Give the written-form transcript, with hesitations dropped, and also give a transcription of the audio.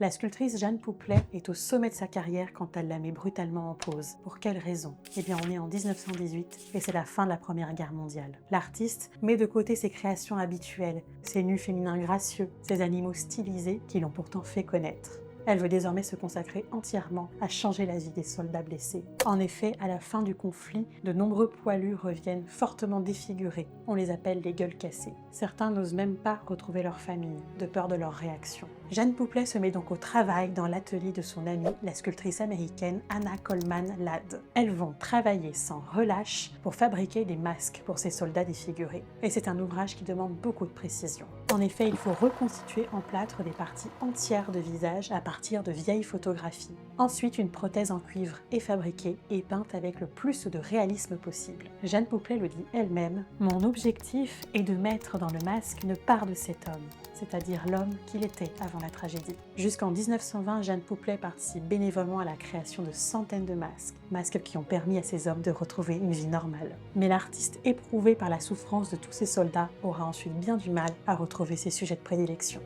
La sculptrice Jeanne Pouplet est au sommet de sa carrière quand elle la met brutalement en pause. Pour quelle raison? Eh bien, on est en 1918 et c'est la fin de la Première Guerre mondiale. L'artiste met de côté ses créations habituelles, ses nus féminins gracieux, ses animaux stylisés qui l'ont pourtant fait connaître. Elle veut désormais se consacrer entièrement à changer la vie des soldats blessés. En effet, à la fin du conflit, de nombreux poilus reviennent fortement défigurés. On les appelle les gueules cassées. Certains n'osent même pas retrouver leur famille, de peur de leur réaction. Jeanne Pouplet se met donc au travail dans l'atelier de son amie, la sculptrice américaine Anna Coleman Ladd. Elles vont travailler sans relâche pour fabriquer des masques pour ces soldats défigurés. Et c'est un ouvrage qui demande beaucoup de précision. En effet, il faut reconstituer en plâtre des parties entières de visage à partir de vieilles photographies. Ensuite, une prothèse en cuivre est fabriquée et peinte avec le plus de réalisme possible. Jeanne Pouplet le dit elle-même, « Mon objectif est de mettre dans le masque une part de cet homme, c'est-à-dire l'homme qu'il était avant la tragédie. » Jusqu'en 1920, Jeanne Pouplet participe bénévolement à la création de centaines de masques qui ont permis à ces hommes de retrouver une vie normale. Mais l'artiste, éprouvé par la souffrance de tous ces soldats, aura ensuite bien du mal à retrouver ses sujets de prédilection.